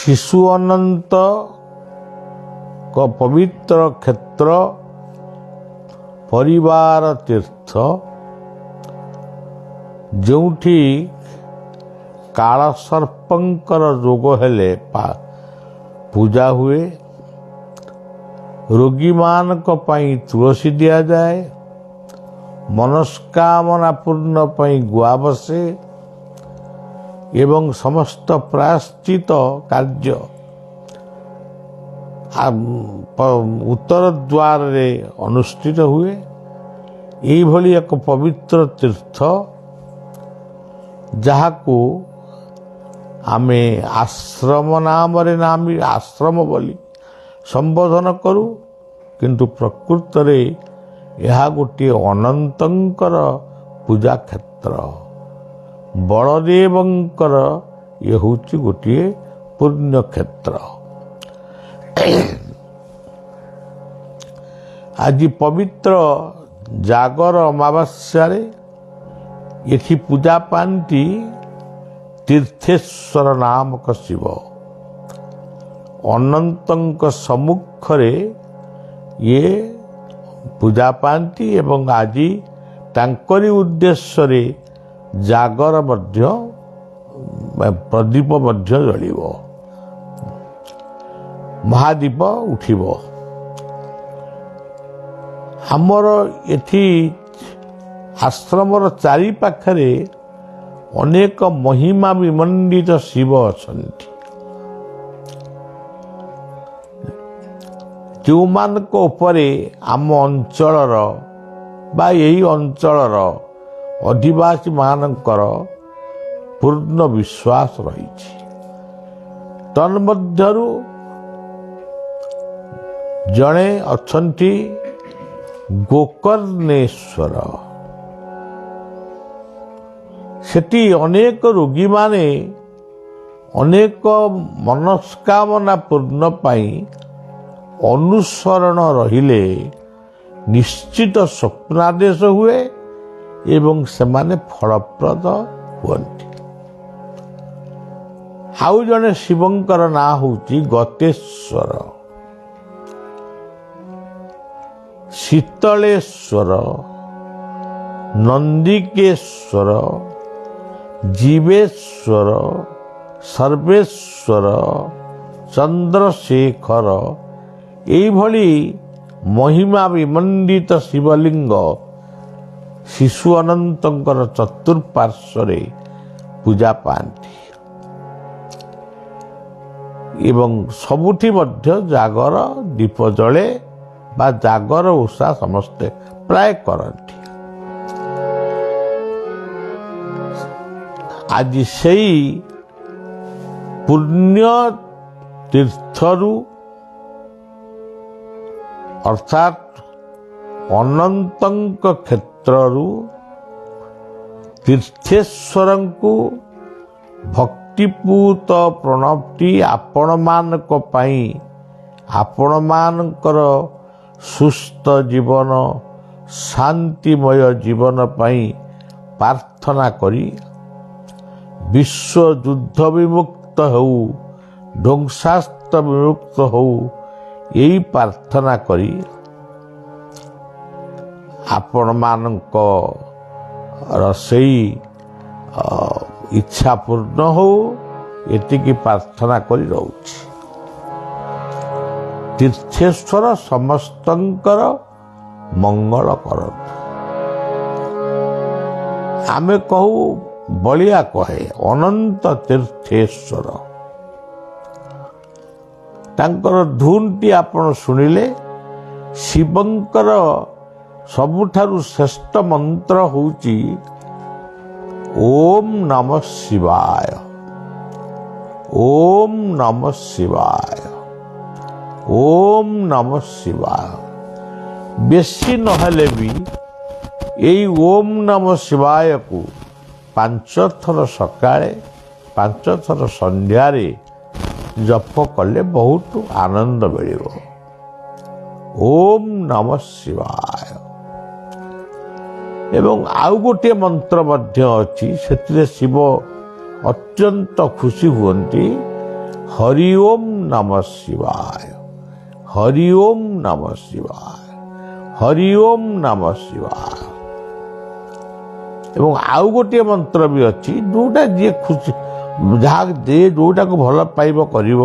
ଶିଶୁ ଅନନ୍ତଙ୍କ ପବିତ୍ର କ୍ଷେତ୍ର ପରିବାର ତୀର୍ଥ, ଯେଉଁଠି କାଳସର୍ପଙ୍କର ରୋଗ ହେଲେ ପୂଜା ହୁଏ, ରୋଗୀମାନଙ୍କ ପାଇଁ ତୁଳସୀ ଦିଆଯାଏ, ମନସ୍କାମନା ପୂର୍ଣ୍ଣ ପାଇଁ ଗୁଆ ବସେ ଏବଂ ସମସ୍ତ ପ୍ରାୟଶ୍ଚିତ କାର୍ଯ୍ୟ ଉତ୍ତର ଦ୍ୱାରରେ ଅନୁଷ୍ଠିତ ହୁଏ। ଏଇଭଳି ଏକ ପବିତ୍ର ତୀର୍ଥ, ଯାହାକୁ ଆମେ ଆଶ୍ରମ ନାମରେ ଆଶ୍ରମ ବୋଲି ସମ୍ବୋଧନ କରୁ, କିନ୍ତୁ ପ୍ରକୃତରେ ଏହା ଗୋଟିଏ ଅନନ୍ତଙ୍କର ପୂଜାକ୍ଷେତ୍ର। ବଳଦେବଙ୍କର ଇଏ ହେଉଛି ଗୋଟିଏ ପୁଣ୍ୟକ୍ଷେତ୍ର। ଆଜି ପବିତ୍ର ଜାଗର ଅମାବାସ୍ୟାରେ ଏଠି ପୂଜା ପାଆନ୍ତି ତୀର୍ଥେଶ୍ୱର ନାମକ ଶିବ। ଅନନ୍ତଙ୍କ ସମ୍ମୁଖରେ ଇଏ ପୂଜା ପାଆନ୍ତି ଏବଂ ଆଜି ତାଙ୍କରି ଉଦ୍ଦେଶ୍ୟରେ ଜାଗର ମଧ୍ୟ ପ୍ରଦୀପ ମଧ୍ୟ ଜଳିବ, ମହାଦୀପ ଉଠିବ। ଆମର ଏଠି ଆଶ୍ରମର ଚାରି ପାଖରେ ଅନେକ ମହିମା ବିମଣ୍ଡିତ ଶିବ ଅଛନ୍ତି, ଯେଉଁମାନଙ୍କ ଉପରେ ଆମ ଅଞ୍ଚଳର ବା ଏହି ଅଞ୍ଚଳର ଅଧିବାସୀ ମାନଙ୍କର ପୂର୍ଣ୍ଣ ବିଶ୍ୱାସ ରହିଛି। ତନ୍ମଧ୍ୟରୁ ଜଣେ ଅଛନ୍ତି ଗୋକର୍ଣ୍ଣେଶ୍ୱର। ସେଠି ଅନେକ ରୋଗୀମାନେ ଅନେକ ମନସ୍କାମନା ପୂର୍ଣ୍ଣ ପାଇଁ ଅନୁସରଣ ରହିଲେ ନିଶ୍ଚିତ ସ୍ୱପ୍ନାଦେଶ ହୁଏ ଏବଂ ସେମାନେ ଫଳପ୍ରଦ ହୁଅନ୍ତି। ଆଉ ଜଣେ ଶିବଙ୍କର ନାଁ ହେଉଛି ଗତେଶ୍ୱର, ଶୀତଳେଶ୍ୱର, ନନ୍ଦିକେଶ୍ୱର, ଜୀବେଶ୍ୱର, ସର୍ବେଶ୍ୱର, ଚନ୍ଦ୍ରଶେଖର, ଏଇଭଳି ମହିମା ବିମଣ୍ଡିତ ଶିବଲିଙ୍ଗ ଶିଶୁ ଅନନ୍ତଙ୍କର ଚତୁଃପାର୍ଶ୍ୱରେ ପୂଜା ପାଆନ୍ତି ଏବଂ ସବୁଠି ମଧ୍ୟ ଜାଗର ଦୀପ ଜଳେ ବା ଜାଗର ଓଷା ସମସ୍ତେ ପ୍ରାୟ କରନ୍ତି। ଆଜି ସେଇ ପୁଣ୍ୟ ତୀର୍ଥରୁ ଅର୍ଥାତ୍ ଅନନ୍ତଙ୍କ କ୍ଷେତ୍ରରୁ ତୀର୍ଥେଶ୍ୱରଙ୍କୁ ଭକ୍ତିପୂତ ପ୍ରଣତି ଆପଣମାନଙ୍କ ପାଇଁ, ଆପଣମାନଙ୍କର ସୁସ୍ଥ ଜୀବନ, ଶାନ୍ତିମୟ ଜୀବନ ପାଇଁ ପ୍ରାର୍ଥନା କରି, ବିଶ୍ୱ ଯୁଦ୍ଧ ବିମୁକ୍ତ ହେଉ, ଧ୍ୱଂସାସ୍ତ୍ର ବିମୁକ୍ତ ହେଉ, ଏହି ପ୍ରାର୍ଥନା କରି ଆପଣମାନଙ୍କର ସେଇ ଇଚ୍ଛା ପୂର୍ଣ୍ଣ ହେଉ, ଏତିକି ପ୍ରାର୍ଥନା କରି ରହୁଛି। ତୀର୍ଥେଶ୍ୱର ସମସ୍ତଙ୍କର ମଙ୍ଗଳ କରନ୍ତୁ। ଆମେ କହୁ, ବଳିଆ କହେ ଅନନ୍ତ ତୀର୍ଥେଶ୍ୱର। ତାଙ୍କର ଧୁନଟି ଆପଣ ଶୁଣିଲେ, ଶିବଙ୍କର ସବୁଠାରୁ ଶ୍ରେଷ୍ଠ ମନ୍ତ୍ର ହେଉଛି ଓମ୍ ନମଃ ଶିବାୟ, ଓମ୍ ନମଃ ଶିବାୟ, ଓମ୍ ନମଃ ଶିବାୟ। ବେଶୀ ନହେଲେ ବି ଏଇ ଓମ୍ ନମଃ ଶିବାୟକୁ 5 ଥର ସକାଳେ, 5 ଥର ସନ୍ଧ୍ୟାରେ ଜପ କଲେ ବହୁତ ଆନନ୍ଦ ମିଳିବ। ଓମ୍ ନମଃ ଶିବାୟ। ଏବଂ ଆଉ ଗୋଟିଏ ମନ୍ତ୍ର ମଧ୍ୟ ଅଛି, ସେଥିରେ ଶିବ ଅତ୍ୟନ୍ତ ଖୁସି ହୁଅନ୍ତି। ହରି ଓମ୍ ନମଃ ଶିବାୟ, ହରି ଓମ୍ ନମଃ ଶିବାୟ, ହରି ଓମ୍ ନମଃ ଶିବାୟ। ଏବଂ ଆଉ ଗୋଟିଏ ମନ୍ତ୍ର ବି ଅଛି, ଯୋଉଟା ଯିଏ ଖୁସି ଯାହା ଯିଏ ଯୋଉଟାକୁ ଭଲ ପାଇବ କରିବ।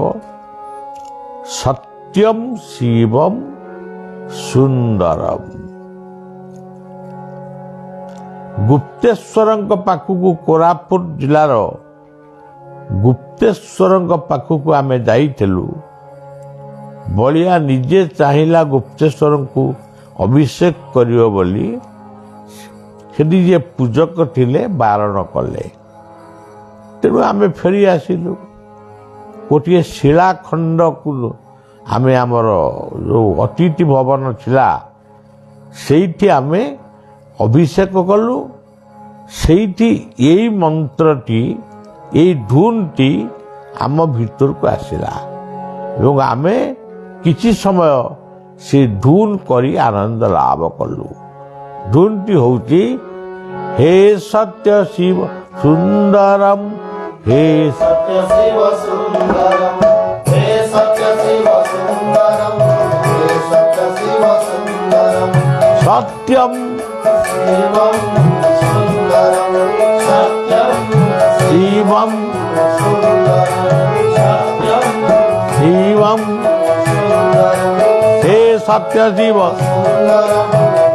ସତ୍ୟମ୍ ଶିବମ୍ ସୁନ୍ଦରମ୍। ଗୁପ୍ତେଶ୍ୱରଙ୍କ ପାଖକୁ, କୋରାପୁଟ ଜିଲ୍ଲାର ଗୁପ୍ତେଶ୍ୱରଙ୍କ ପାଖକୁ ଆମେ ଯାଇଥିଲୁ। ବଳିଆ ନିଜେ ଚାହିଁଲା ଗୁପ୍ତେଶ୍ୱରଙ୍କୁ ଅଭିଷେକ କରିବ ବୋଲି। ସେଠି ଯିଏ ପୂଜକ ଥିଲେ ବାରଣ କଲେ। ତେଣୁ ଆମେ ଫେରି ଆସିଲୁ। ଗୋଟିଏ ଶିଳାଖଣ୍ଡକୁ ଆମେ ଆମର ଯେଉଁ ଅତିଥି ଭବନ ଥିଲା ସେଇଠି ଆମେ ଅଭିଷେକ କଲୁ। ସେଇଠି ଏଇ ମନ୍ତ୍ରଟି, ଏଇ ଧୁନଟି ଆମ ଭିତରକୁ ଆସିଲା ଏବଂ ଆମେ କିଛି ସମୟ ସେ ଧୁନ କରି ଆନନ୍ଦ ଲାଭ କଲୁ। ଧୁନଟି ହେଉଛି ହେ ସତ୍ୟ ଶିବ ସୁନ୍ଦରମ୍, ହେ ସତ୍ୟ ଶିବ ସୁନ୍ଦରମ୍, ହେ ସତ୍ୟ ଶିବ ସୁନ୍ଦରମ୍, ହେ ସତ୍ୟ ଶିବ ସୁନ୍ଦରମ୍, ସତ୍ୟମ୍ ଶିବମ୍ ସୁନ୍ଦରମ୍, ସତ୍ୟମ୍ ଶିବମ୍ ସୁନ୍ଦରମ୍, ସତ୍ୟମ୍ ଶିବମ୍, ସୁନ୍ଦରମ୍, ହେ ସତ୍ୟ ଶିବ ସୁନ୍ଦରମ୍,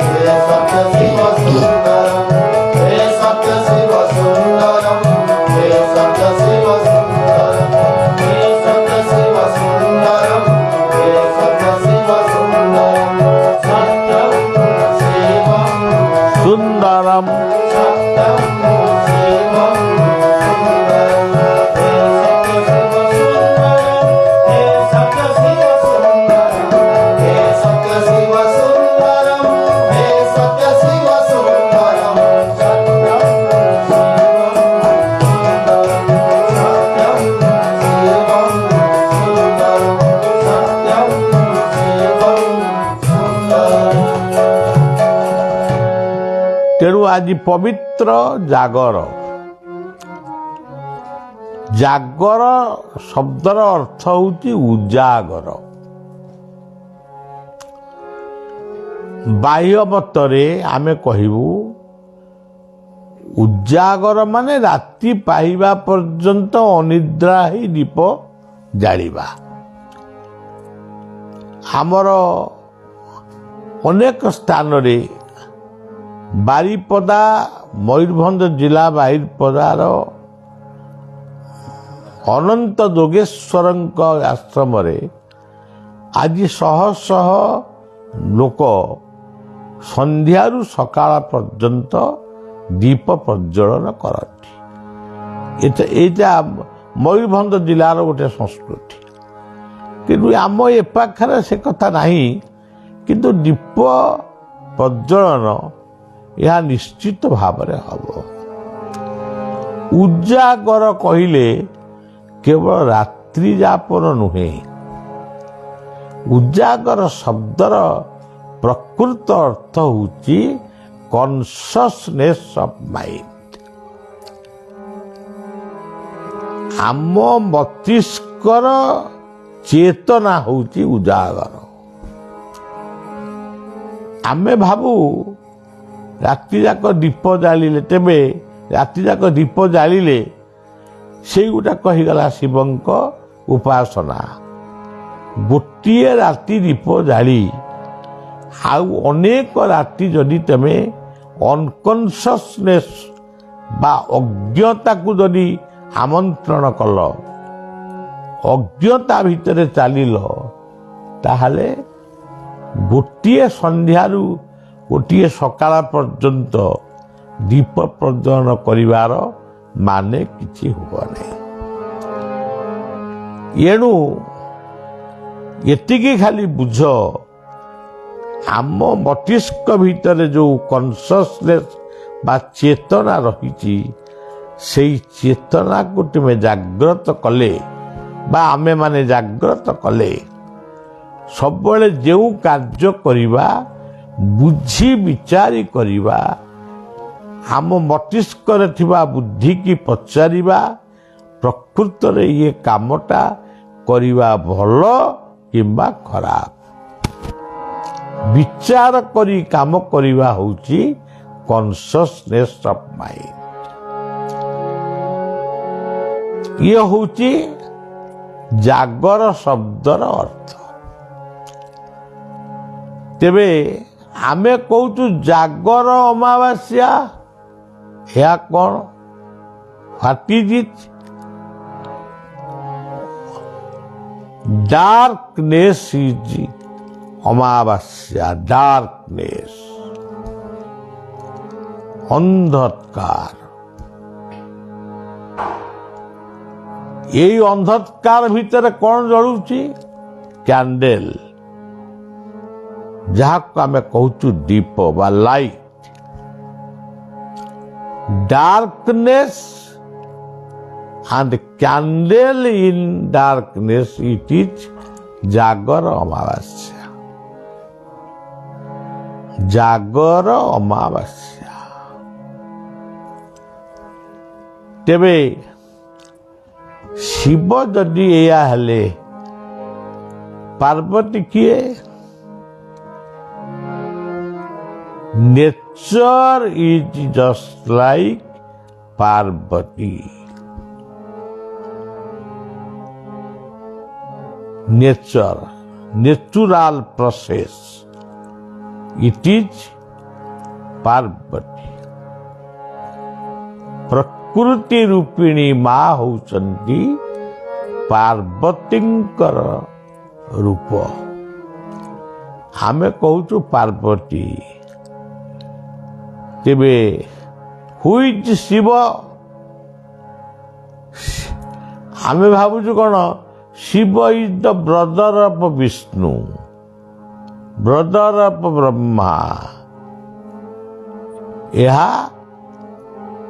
ହେ ସତ୍ୟ ଶିବ ସୁନ୍ଦରମ୍, ହେ ସତ୍ୟ ଶିବ ସୁନ୍ଦରମ୍, ହେ ସତ୍ୟ ଶିବ ସୁନ୍ଦରମ୍, ହେ ସତ୍ୟ ଶିବ ସୁନ୍ଦରମ୍, ହେ ସତ୍ୟ ଶିବ ସୁନ୍ଦରମ୍, ସତ୍ୟମ୍ ଶିବମ୍ ସୁନ୍ଦରମ୍, ସତ୍ୟମ୍ ଶିବମ୍ ସୁନ୍ଦରମ୍, ହେ ସତ୍ୟ ଶିବ ସୁନ୍ଦରମ୍, ହେ ସତ୍ୟ ଶିବ ସୁନ୍ଦରମ୍, ହେ ସତ୍ୟ ଶିବ ସୁନ୍ଦରମ୍, ସତ୍ୟମ୍ ଶିବମ୍ ସୁନ୍ଦରମ୍, ସତ୍ୟମ୍ ଶିବମ୍ ସୁନ୍ଦରମ୍। ତେଣୁ ଆଜି ପବିତ୍ର ଜାଗର। ଜାଗର ଶବ୍ଦର ଅର୍ଥ ହେଉଛି ଉଜାଗର। ବାହ୍ୟ ମତରେ ଆମେ କହିବୁ ଉଜାଗର ମାନେ ରାତି ପାଇବା ପର୍ଯ୍ୟନ୍ତ ଅନିଦ୍ରା ହେଇ ଦୀପ ଜାଳିବା। ଆମର ଅନେକ ସ୍ଥାନରେ ବାରିପଦା, ମୟୂରଭଞ୍ଜ ଜିଲ୍ଲା ବାରିପଦାର ଅନନ୍ତ ଯୋଗେଶ୍ୱରଙ୍କ ଆଶ୍ରମରେ ଆଜି ଶହ ଶହ ଲୋକ ସନ୍ଧ୍ୟାରୁ ସକାଳ ପର୍ଯ୍ୟନ୍ତ ଦୀପ ପ୍ରଜ୍ୱଳନ କରନ୍ତି। ଏଇଟା ମୟୂରଭଞ୍ଜ ଜିଲ୍ଲାର ଗୋଟେ ସଂସ୍କୃତି। କିନ୍ତୁ ଆମ ଏ ପାଖରେ ସେ କଥା ନାହିଁ। କିନ୍ତୁ ଦୀପ ପ୍ରଜ୍ୱଳନ ଏହା ନିଶ୍ଚିତ ଭାବରେ ହେବ। ଉଜାଗର କହିଲେ କେବଳ ରାତ୍ରି ଯାପନ ନୁହେଁ। ଉଜାଗର ଶବ୍ଦର ପ୍ରକୃତ ଅର୍ଥ ହେଉଛି କନସସନେସ୍ ଅଫ୍ ମାଇଣ୍ଡ। ଆମ ମସ୍ତିଷ୍କର ଚେତନା ହେଉଛି ଉଜାଗର। ଆମେ ଭାବୁ ରାତିଯାକ ଦୀପ ଜାଳିଲେ, ତେବେ ରାତିଯାକ ଦୀପ ଜାଳିଲେ ସେଇଗୁଡ଼ାକ ହେଇଗଲା ଶିବଙ୍କ ଉପାସନା। ଗୋଟିଏ ରାତି ଦୀପ ଜାଳି ଆଉ ଅନେକ ରାତି ଯଦି ତମେ ଅନକନସିୟସନେସ୍ ବା ଅଜ୍ଞତାକୁ ଯଦି ଆମନ୍ତ୍ରଣ କଲ, ଅଜ୍ଞତା ଭିତରେ ଚାଲିଲ, ତାହେଲେ ଗୋଟିଏ ସନ୍ଧ୍ୟାରୁ ଗୋଟିଏ ସକାଳ ପର୍ଯ୍ୟନ୍ତ ଦୀପ ପ୍ରଜ୍ୱଳନ କରିବାର ମାନେ କିଛି ହେବ ନାହିଁ। ଏଣୁ ଏତିକି ଖାଲି ବୁଝ, ଆମ ମସ୍ତିଷ୍କ ଭିତରେ ଯେଉଁ କନସସନେସ୍ ବା ଚେତନା ରହିଛି, ସେଇ ଚେତନାକୁ ତୁମେ ଜାଗ୍ରତ କଲେ ବା ଆମେମାନେ ଜାଗ୍ରତ କଲେ ସବୁବେଳେ ଯେଉଁ କାର୍ଯ୍ୟ କରିବା, ବୁଝି ବିଚାରି କରିବା, ଆମ ମସ୍ତିଷ୍କରେ ଥିବା ବୁଦ୍ଧିକି ପଚାରିବା ପ୍ରକୃତରେ ଇଏ କାମଟା କରିବା ଭଲ କିମ୍ବା ଖରାପ। ବିଚାର କରି କାମ କରିବା ହେଉଛି କନସିୟସନେସ୍ ଅଫ୍ ମାଇଣ୍ଡ। ଇଏ ହେଉଛି ଜାଗର ଶବ୍ଦର ଅର୍ଥ। ତେବେ ଆମେ କହୁଛୁ ଜାଗର ଅମାବାସ୍ୟା, ଏହା କ'ଣ? What is it? Darkness is ଅମାବାସ୍ୟା। ଡାର୍କନେସ୍, ଅନ୍ଧକାର। এই ଅନ୍ଧକାର ଭିତରେ କ'ଣ ଜଳୁଛି? କ୍ୟାଣ୍ଡେଲ, ଯାହାକୁ ଆମେ କହୁଛୁ ଦୀପ ବା light. Darkness and candle in darkness, it is ଜାଗର ଅମାବାସ୍ୟା। ଜାଗର ଅମାବାସ୍ୟା। ତେବେ ଶିବ ଯଦି ଏଇଆ ହେଲେ, ପାର୍ବତୀ କିଏ? Nature is just like Parvati. Nature, natural process, it is Parvati. ପ୍ରକୃତି ରୂପିଣୀ ମା ହେଉଛନ୍ତି ପାର୍ବତୀଙ୍କର ରୂପ। ଆମେ କହୁଛୁ ପାର୍ବତୀ। ତେବେ ହୁଇଜ୍ ଶିବ? ଆମେ ଭାବୁଛୁ କ'ଣ Shiva is the brother of Vishnu, brother of Brahma. ଏହା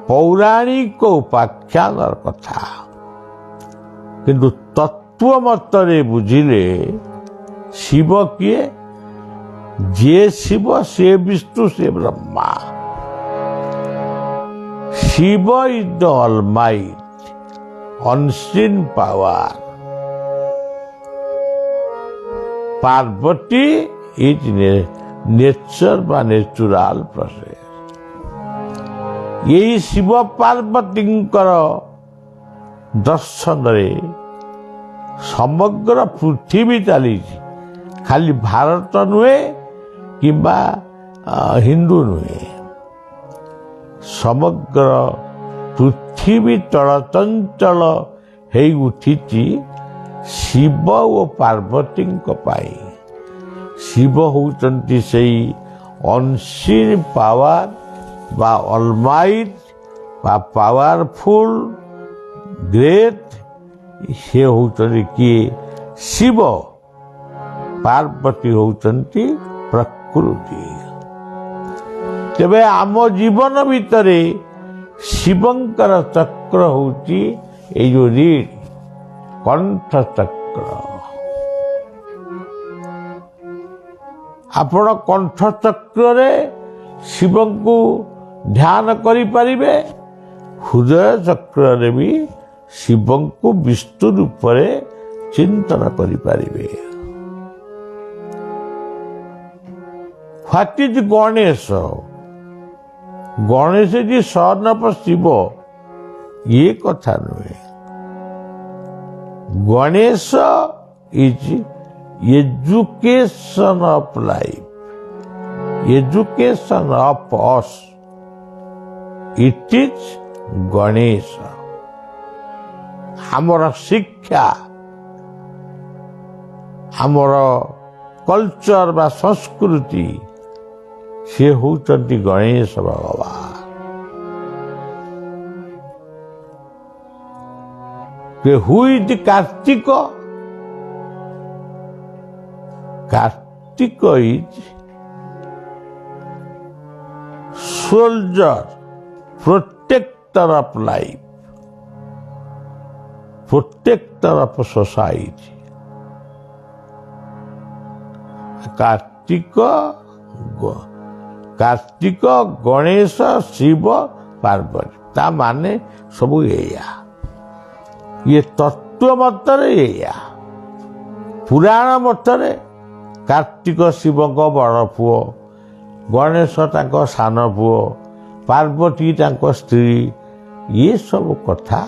ପୌରାଣିକ ଉପାଖ୍ୟାନର କଥା। କିନ୍ତୁ ତତ୍ତ୍ୱ ମତରେ ବୁଝିଲେ ଶିବ କିଏ? ଯିଏ ଶିବ ସେ ବିଷ୍ଣୁ, ସେ Brahma. Shiva is the ଅଲମାଇଟ୍, unseen power. Parvati is nature ବା ନେଚୁରାଲ ପ୍ରସେସ। ଏହି ଶିବ ପାର୍ବତୀଙ୍କର ଦର୍ଶନରେ ସମଗ୍ର ପୃଥିବୀ ଚାଲିଛି। ଖାଲି ଭାରତ ନୁହେଁ କିମ୍ବା ହିନ୍ଦୁ ନୁହେଁ, ସମଗ୍ର ପୃଥିବୀ ଚଳଚଞ୍ଚଳ ହେଇ ଉଠିଛି ଶିବ ଓ ପାର୍ବତୀଙ୍କ ପାଇଁ। ଶିବ ହେଉଛନ୍ତି ସେଇ ଅନସିନ୍ ପାୱାର ବା ଅଲମାଇଟ୍ ବା ପାୱାରଫୁଲ ଗ୍ରେଟ୍। ସେ ହେଉଛନ୍ତି କିଏ? ଶିବ। ପାର୍ବତୀ ହେଉଛନ୍ତି ପ୍ରକୃତି। ତେବେ ଆମ ଜୀବନ ଭିତରେ ଶିବଙ୍କର ଚକ୍ର ହେଉଛି ଏଇ ଯୋଉ ରୀଡ୍, କଣ୍ଠ ଚକ୍ର। ଆପଣ କଣ୍ଠ ଚକ୍ରରେ ଶିବଙ୍କୁ ଧ୍ୟାନ କରିପାରିବେ। ହୃଦୟ ଚକ୍ରରେ ବି ଶିବଙ୍କୁ ବିଷ୍ଣୁ ରୂପରେ ଚିନ୍ତନ କରିପାରିବେ। What is Ganesh? Ganesh ji son of Shiva, ଇଏ କଥା ନୁହେଁ। Ganesh is education of life, education of us. It is Ganesh. ଆମର ଶିକ୍ଷା, ଆମର କଲଚର ବା ସଂସ୍କୃତି, ସେ ହେଉଛନ୍ତି ଗଣେଶ ଭଗବାନ। Who is Kartik? Kartik is soldier, protector of life, protector of society. Kartik, Ganesh, Shiv, Parvati, ତା ମାନେ ସବୁ ଏଇଆ। ଇଏ ତତ୍ତ୍ୱ ମତରେ ଏଇଆ। ପୁରାଣ ମତରେ କାର୍ତ୍ତିକ ଶିବଙ୍କ ବଡ଼ ପୁଅ, ଗଣେଶ ତାଙ୍କ ସାନ ପୁଅ, ପାର୍ବତୀ ତାଙ୍କ ସ୍ତ୍ରୀ, ଇଏ ସବୁ କଥା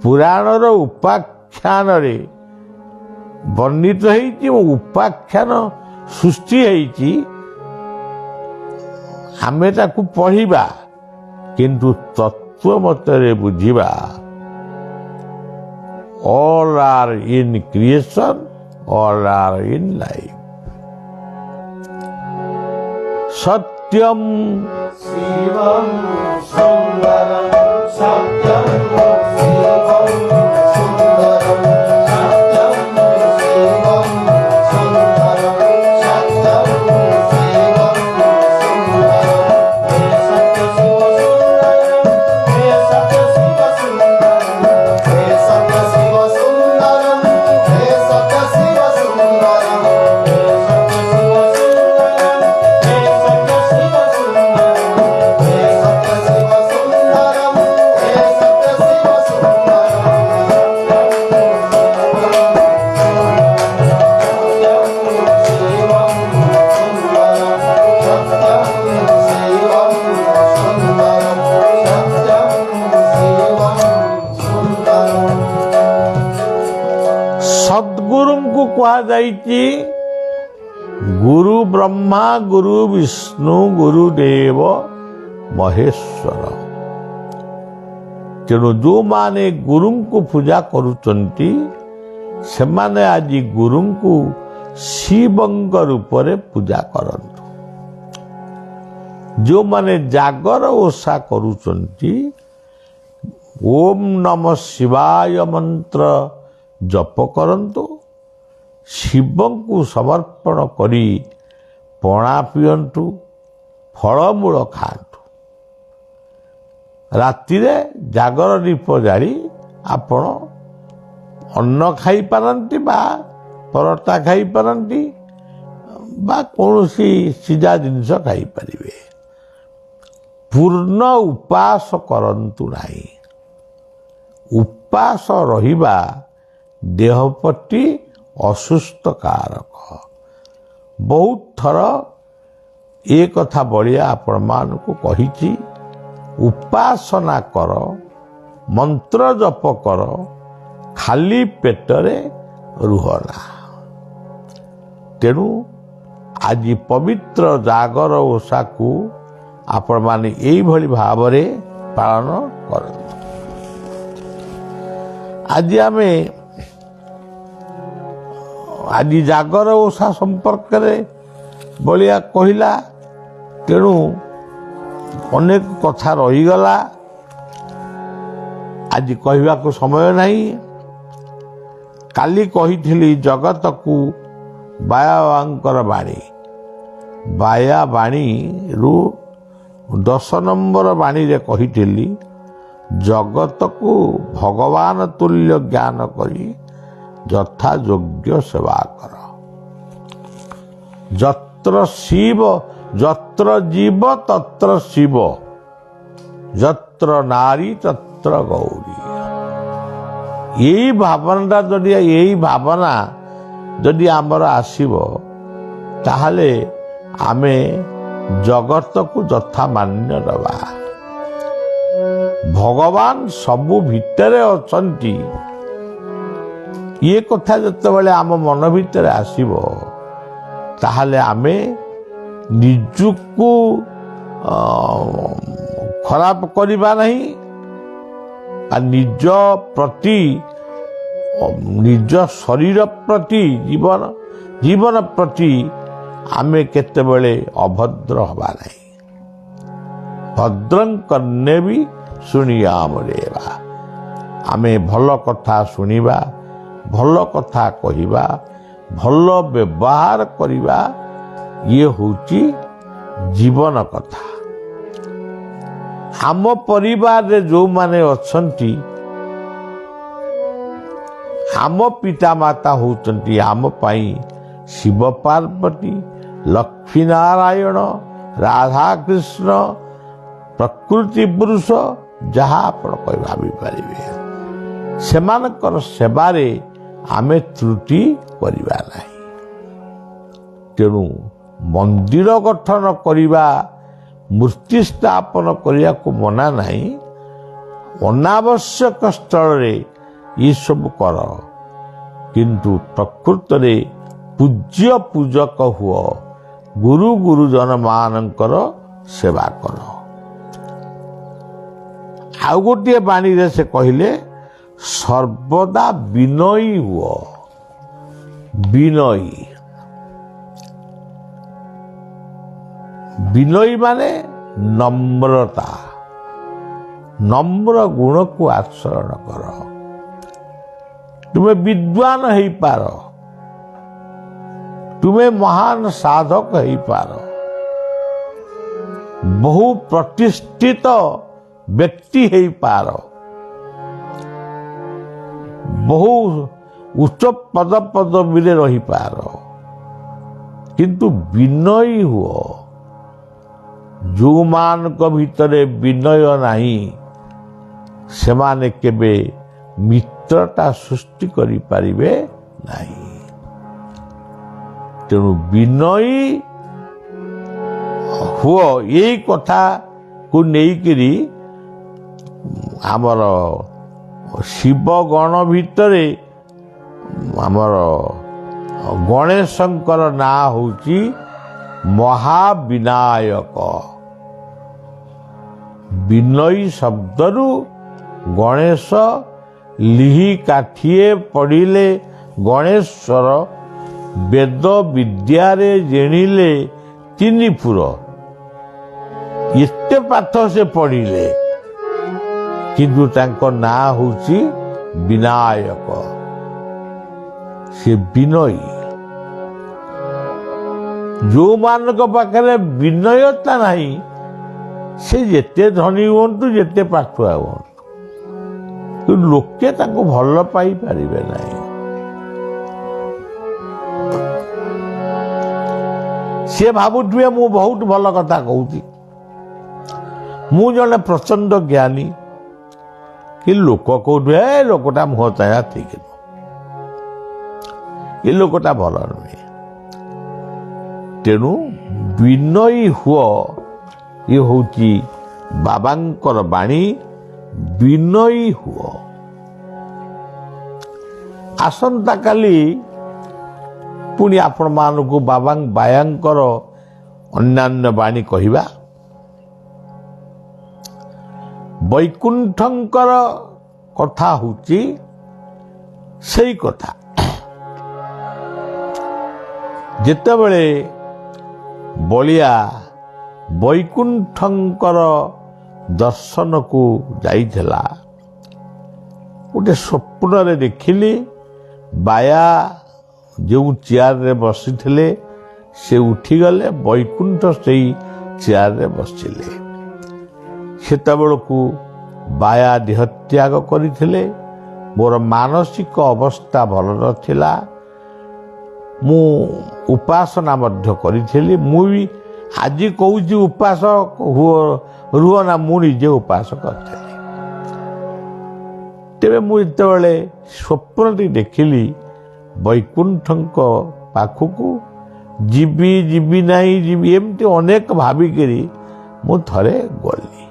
ପୁରାଣର ଉପାଖ୍ୟାନରେ ବର୍ଣ୍ଣିତ ହେଇଛି। ଉପାଖ୍ୟାନ ସୃଷ୍ଟି ହେଇଛି, ଆମେ ତାକୁ ପଢ଼ିବା କିନ୍ତୁ ତତ୍ଵ ମତରେ ବୁଝିବା। All are in creation, all are in life. Satyam शिवं सुन्दरं सत्यं शिवं सुन्दरं सत्यं शिवं सुन्दरं सत्यं शिवं सुन्दरं हे सत्य शिव सुन्दरं हे सत्य शिव सुन्दरं हे सत्य शिव सुन्दरं हे सत्य शिव सुन्दरं हे सत्य शिव सुन्दरं हे सत्य शिव सुन्दरं हे सत्य शिव सुन्दरं हे सत्य शिव ସଦ୍ଗୁରୁଙ୍କୁ କୁହାଯାଇଛି ଗୁରୁ ବ୍ରହ୍ମା, ଗୁରୁ ବିଷ୍ଣୁ, ଗୁରୁଦେବ ମହେଶ୍ୱର। ତେଣୁ ଯେଉଁମାନେ ଗୁରୁଙ୍କୁ ପୂଜା କରୁଛନ୍ତି ସେମାନେ ଆଜି ଗୁରୁଙ୍କୁ ଶିବଙ୍କ ରୂପରେ ପୂଜା କରନ୍ତୁ। ଯେଉଁମାନେ ଜାଗର ଓଷା କରୁଛନ୍ତି ଓମ୍ ନମ ଶିବାୟ ମନ୍ତ୍ର ଜପ କରନ୍ତୁ। ଶିବଙ୍କୁ ସମର୍ପଣ କରି ପଣା ପିଅନ୍ତୁ, ଫଳମୂଳ ଖାଆନ୍ତୁ। ରାତିରେ ଜାଗର ଦୀପ ଜାଳି ଆପଣ ଅନ୍ନ ଖାଇପାରନ୍ତି ବା ପରଟା ଖାଇପାରନ୍ତି ବା କୌଣସି ସିଝା ଜିନିଷ ଖାଇପାରିବେ। ପୂର୍ଣ୍ଣ ଉପାସ କରନ୍ତୁ ନାହିଁ। ଉପାସ ରହିବା ଦେହ ପ୍ରତି ଅସୁସ୍ଥକାରକ। ବହୁତ ଥର ଏ କଥା ବଳିଆ ଆପଣମାନଙ୍କୁ କହିଛି, ଉପାସନା କର, ମନ୍ତ୍ର ଜପ କର, ଖାଲି ପେଟରେ ରୁହନା। ତେଣୁ ଆଜି ପବିତ୍ର ଜାଗର ଓଷାକୁ ଆପଣମାନେ ଏଇଭଳି ଭାବରେ ପାଳନ କରନ୍ତୁ। ଆଜି ଜାଗର ଓଷା ସମ୍ପର୍କରେ ବଳିଆ କହିଲା, ତେଣୁ ଅନେକ କଥା ରହିଗଲା, ଆଜି କହିବାକୁ ସମୟ ନାହିଁ। କାଲି କହିଥିଲି ଜଗତକୁ ବାୟାବାଙ୍କର ବାଣୀ, ବାୟା ବାଣୀରୁ 10 ନମ୍ବର ବାଣୀରେ କହିଥିଲି ଜଗତକୁ ଭଗବାନ ତୁଲ୍ୟ ଜ୍ଞାନ କରି ଯଥା ଯୋଗ୍ୟ ସେବା କର। ଯତ୍ର ଜୀବ ତତ୍ର ଶିବ, ଯତ୍ର ନାରୀ ତତ୍ର ଗୌରୀ। ଏଇ ଭାବନା ଯଦି ଆମର ଆସିବ ତାହେଲେ ଆମେ ଜଗତକୁ ଯଥା ମାନ୍ୟ ଦେବା। ଭଗବାନ ସବୁ ଭିତରେ ଅଛନ୍ତି, ଇଏ କଥା ଯେତେବେଳେ ଆମ ମନ ଭିତରେ ଆସିବ ତାହେଲେ ଆମେ ନିଜକୁ ଖରାପ କରିବା ନାହିଁ। ନିଜ ଶରୀର ପ୍ରତି ଜୀବନ ପ୍ରତି ଆମେ କେତେବେଳେ ଅଭଦ୍ର ହେବା ନାହିଁ। ଭଦ୍ରଂ କର୍ଣ୍ଣେବି ଶୁଣିୟାମରେବା। ଆମେ ଭଲ କଥା ଶୁଣିବା, ଭଲ କଥା କହିବା, ଭଲ ବ୍ୟବହାର କରିବା, ଇଏ ହେଉଛି ଜୀବନ କଥା। ଆମ ପରିବାରରେ ଯେଉଁମାନେ ଅଛନ୍ତି, ଆମ ପିତାମାତା ହେଉଛନ୍ତି ଆମ ପାଇଁ ଶିବ ପାର୍ବତୀ, ଲକ୍ଷ୍ମୀ ନାରାୟଣ, ରାଧାକୃଷ୍ଣ, ପ୍ରକୃତି ପୁରୁଷ, ଯାହା ଆପଣ ଭାବିପାରିବେ। ସେମାନଙ୍କର ସେବାରେ ଆମେ ତ୍ରୁଟି କରିବା ନାହିଁ। ତେଣୁ ମନ୍ଦିର ଗଠନ କରିବା, ମୂର୍ତ୍ତି ସ୍ଥାପନ କରିବାକୁ ମନା ନାହିଁ। ଅନାବଶ୍ୟକ ସ୍ଥଳରେ ଏସବୁ କର, କିନ୍ତୁ ପ୍ରକୃତରେ ପୂଜ୍ୟ ପୂଜକ ହୁଅ, ଗୁରୁ ଗୁରୁଜନମାନଙ୍କର ସେବା କର। ଆଉ ଗୋଟିଏ ବାଣୀରେ ସେ କହିଲେ, ସର୍ବଦା ବିନୟୀ ହୁଅ। ବିନୟୀ ବିନୟୀ ମାନେ ନମ୍ରତା, ନମ୍ର ଗୁଣକୁ ଆଚରଣ କର। ତୁମେ ବିଦ୍ୱାନ ହେଇପାର, ତୁମେ ମହାନ ସାଧକ ହେଇପାର, ବହୁ ପ୍ରତିଷ୍ଠିତ ବ୍ୟକ୍ତି ହେଇପାର, ବହୁ ଉଚ୍ଚ ପଦପଦବୀରେ ରହିପାର, କିନ୍ତୁ ବିନୟୀ ହୁଅ। ଯେଉଁମାନଙ୍କ ଭିତରେ ବିନୟ ନାହିଁ ସେମାନେ କେବେ ମିତ୍ରତା ସୃଷ୍ଟି କରିପାରିବେ ନାହିଁ। ତେଣୁ ବିନୟୀ ହୁଅ, ଏଇ କଥାକୁ ନେଇକିରି ଆମର ଶିବ ଗଣ ଭିତରେ ଆମର ଗଣେଶଙ୍କର ନାଁ ହେଉଛି ମହାବିନାୟକ। ବିନୟୀ ଶବ୍ଦରୁ ଗଣେଶ, ଲିହି କାଠିଏ ପଡ଼ିଲେ ଗଣେଶ୍ୱର, ବେଦ ବିଦ୍ୟାରେ ଜେଣିଲେ ତିନି ପୁର। ଏତେ ପାଠ ସେ ପଢ଼ିଲେ, କିନ୍ତୁ ତାଙ୍କ ନାଁ ହେଉଛି ବିନାୟକ। ସେ ବିନୟୀ। ଯେଉଁମାନଙ୍କ ପାଖରେ ବିନୟତା ନାହିଁ ସେ ଯେତେ ଧନୀ ହୁଅନ୍ତୁ, ଯେତେ ପାଠୁଆ ହୁଅନ୍ତୁ, କିନ୍ତୁ ଲୋକେ ତାଙ୍କୁ ଭଲ ପାଇପାରିବେ ନାହିଁ। ସିଏ ଭାବୁଥିବେ ମୁଁ ବହୁତ ଭଲ କଥା କହୁଛି, ମୁଁ ଜଣେ ପ୍ରଚଣ୍ଡ ଜ୍ଞାନୀ, କି ଲୋକ କହୁଥିବେ ଏ ଲୋକଟା ମୁହଁ ଚାହିଁବା ଠିକ ନୁହଁ, ଏ ଲୋକଟା ଭଲ ନୁହେଁ। ତେଣୁ ବିନୟୀ ହୁଅ, ଇଏ ହେଉଛି ବାବାଙ୍କର ବାଣୀ। ବିନୟୀ ହୁଅ। ଆସନ୍ତାକାଲି ପୁଣି ଆପଣମାନଙ୍କୁ ବାୟାଙ୍କର ଅନ୍ୟାନ୍ୟ ବାଣୀ କହିବା। ବୈକୁଣ୍ଠଙ୍କର କଥା ହେଉଛି ସେଇ କଥା। ଯେତେବେଳେ ବଳିଆ ବୈକୁଣ୍ଠଙ୍କର ଦର୍ଶନକୁ ଯାଇଥିଲା, ଗୋଟେ ସ୍ୱପ୍ନରେ ଦେଖିଲି ବାୟା ଯେଉଁ ଚେୟାରରେ ବସିଥିଲେ ସେ ଉଠିଗଲେ, ବୈକୁଣ୍ଠ ସେଇ ଚେୟାରରେ ବସିଲେ। ସେତେବେଳକୁ ବାୟା ଦେହତ୍ୟାଗ କରିଥିଲେ। ମୋର ମାନସିକ ଅବସ୍ଥା ଭଲ ନଥିଲା, ମୁଁ ଉପାସନା ମଧ୍ୟ କରିଥିଲି। ମୁଁ ବି ଆଜି କହୁଛି ଉପାସ ରୁହ ନା, ମୁଁ ନିଜେ ଉପାସ କରିଥିଲି। ତେବେ ମୁଁ ଯେତେବେଳେ ସ୍ୱପ୍ନଟି ଦେଖିଲି ବୈକୁଣ୍ଠଙ୍କ ପାଖକୁ ଯିବି ନାହିଁ, ଏମିତି ଅନେକ ଭାବିକିରି ମୁଁ ଥରେ ଗଲି।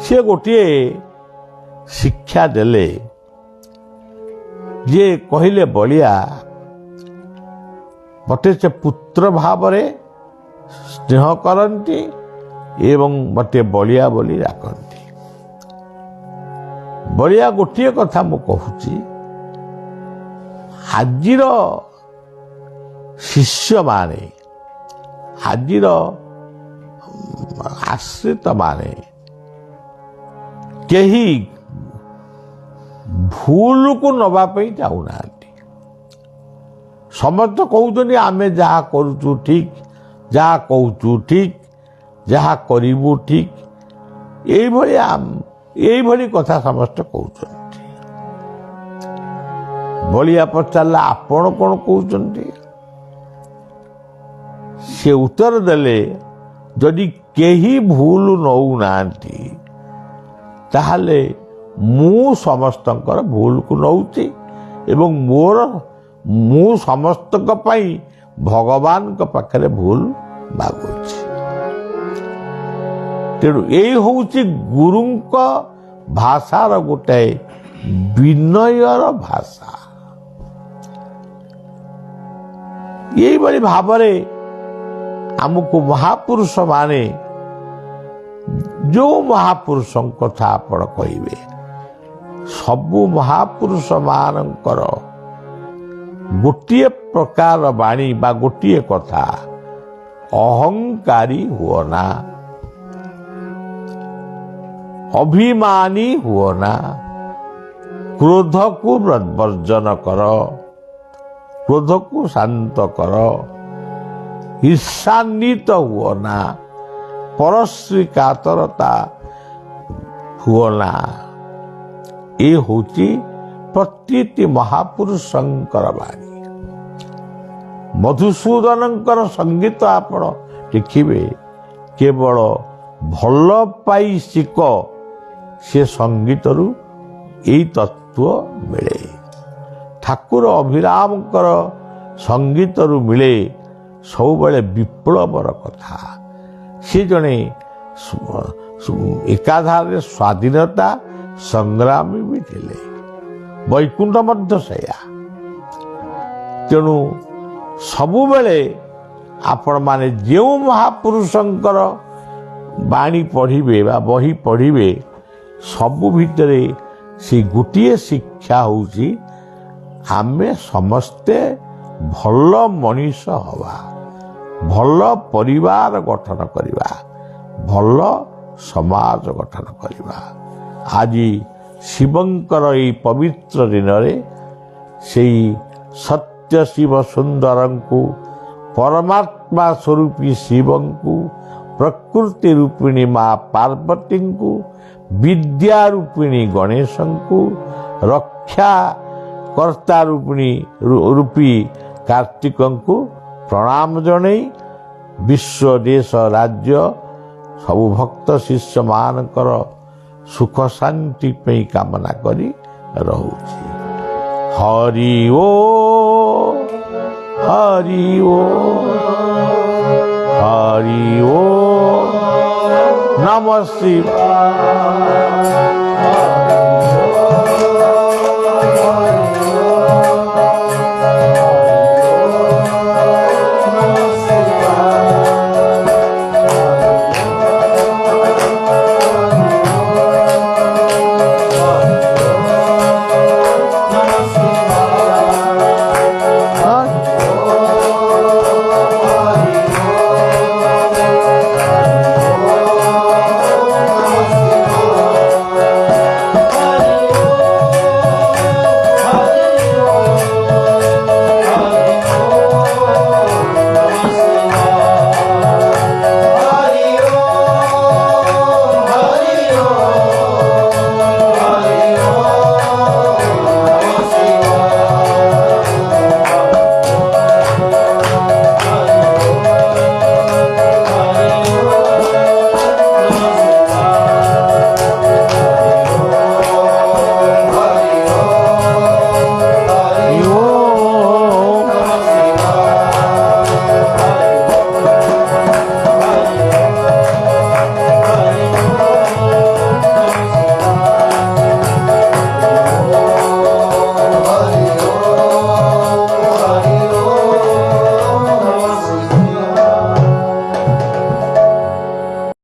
ସେ ଗୋଟିଏ ଶିକ୍ଷା ଦେଲେ ଯେ କହିଲେ, ବଳିଆ ମୋତେ ସେ ପୁତ୍ର ଭାବରେ ସ୍ନେହ କରନ୍ତି ଏବଂ ମୋତେ ବଳିଆ ବୋଲି ଡାକନ୍ତି। ବଳିଆ ଗୋଟିଏ କଥା ମୁଁ କହୁଛି, ଆଜିର ଶିଷ୍ୟମାନେ, ଆଜିର ଆଶ୍ରିତମାନେ କେହି ଭୁଲକୁ ନେବା ପାଇଁ ଚାହୁଁନାହାନ୍ତି। ସମସ୍ତେ କହୁଛନ୍ତି ଆମେ ଯାହା କରୁଛୁ ଠିକ, ଯାହା କହୁଛୁ ଠିକ, ଯାହା କରିବୁ ଠିକ, ଏଇଭଳି କଥା ସମସ୍ତେ କହୁଛନ୍ତି। ବଳିଆ ପଚାରିଲା, ଆପଣ କ'ଣ କହୁଛନ୍ତି? ସେ ଉତ୍ତର ଦେଲେ, ଯଦି କେହି ଭୁଲ ନେଉନାହାନ୍ତି ତାହେଲେ ମୁଁ ସମସ୍ତଙ୍କର ଭୁଲକୁ ନେଉଛି ଏବଂ ମୁଁ ସମସ୍ତଙ୍କ ପାଇଁ ଭଗବାନଙ୍କ ପାଖରେ ଭୁଲ ମାଗୁଛି। ତେଣୁ ଏଇ ହେଉଛି ଗୁରୁଙ୍କ ଭାଷାର ଗୋଟାଏ ବିନୟର ଭାଷା। ଏଇଭଳି ଭାବରେ ଆମକୁ ମହାପୁରୁଷ ମାନେ, ଯେଉଁ ମହାପୁରୁଷଙ୍କ କଥା ଆପଣ କହିବେ, ସବୁ ମହାପୁରୁଷ ମାନଙ୍କର ଗୋଟିଏ ପ୍ରକାର ବାଣୀ ବା ଗୋଟିଏ କଥା, ଅହଙ୍କାରୀ ହୁଅ ନା, ଅଭିମାନୀ ହୁଅ ନା, କ୍ରୋଧକୁ ବର୍ଜନ କର, କ୍ରୋଧକୁ ଶାନ୍ତ କର, ଈର୍ଷାନ୍ୱିତ ହୁଅ ନା, ପରଶ୍ରୀ କାତରତା ହୁଅ ନା। ଏ ହେଉଛି ପ୍ରତିଟି ମହାପୁରୁଷଙ୍କର ବାଣୀ। ମଧୁସୂଦନଙ୍କର ସଙ୍ଗୀତ ଆପଣ ଦେଖିବେ, କେବଳ ଭଲ ପାଇ ଶିଖ, ସେ ସଙ୍ଗୀତରୁ ଏଇ ତତ୍ଵ ମିଳେ। ଠାକୁର ଅଭିରାମଙ୍କର ସଙ୍ଗୀତରୁ ମିଳେ ସବୁବେଳେ ବିପ୍ଳବର କଥା। ସେ ଜଣେ ଏକାଧାରରେ ସ୍ୱାଧୀନତା ସଂଗ୍ରାମୀ ବି ଥିଲେ, ବୈକୁଣ୍ଠ ମଧ୍ୟ ସେଇଆ। ତେଣୁ ସବୁବେଳେ ଆପଣମାନେ ଯେଉଁ ମହାପୁରୁଷଙ୍କର ବାଣୀ ପଢ଼ିବେ ବା ବହି ପଢ଼ିବେ, ସବୁ ଭିତରେ ସେ ଗୋଟିଏ ଶିକ୍ଷା ହେଉଛି ଆମେ ସମସ୍ତେ ଭଲ ମଣିଷ ହେବା, ଭଲ ପରିବାର ଗଠନ କରିବା, ଭଲ ସମାଜ ଗଠନ କରିବା। ଆଜି ଶିବଙ୍କର ଏହି ପବିତ୍ର ଦିନରେ ସେଇ ସତ୍ୟ ଶିବ ସୁନ୍ଦରଙ୍କୁ, ପରମାତ୍ମା ସ୍ୱରୂପୀ ଶିବଙ୍କୁ, ପ୍ରକୃତି ରୂପିଣୀ ମା ପାର୍ବତୀଙ୍କୁ, ବିଦ୍ୟା ରୂପିଣୀ ଗଣେଶଙ୍କୁ, ରକ୍ଷା କର୍ତ୍ତା ରୂପୀ କାର୍ତ୍ତିକଙ୍କୁ ପ୍ରଣାମ ଜଣାଇ ବିଶ୍ୱ ଦେଶ ରାଜ୍ୟ ସବୁ ଭକ୍ତ ଶିଷ୍ୟମାନଙ୍କର ସୁଖ ଶାନ୍ତି ପାଇଁ କାମନା କରି ରହୁଛି। ହରି ଓ ହରି ଓ ହରି ଓ ନମଃ ଶିବାୟ।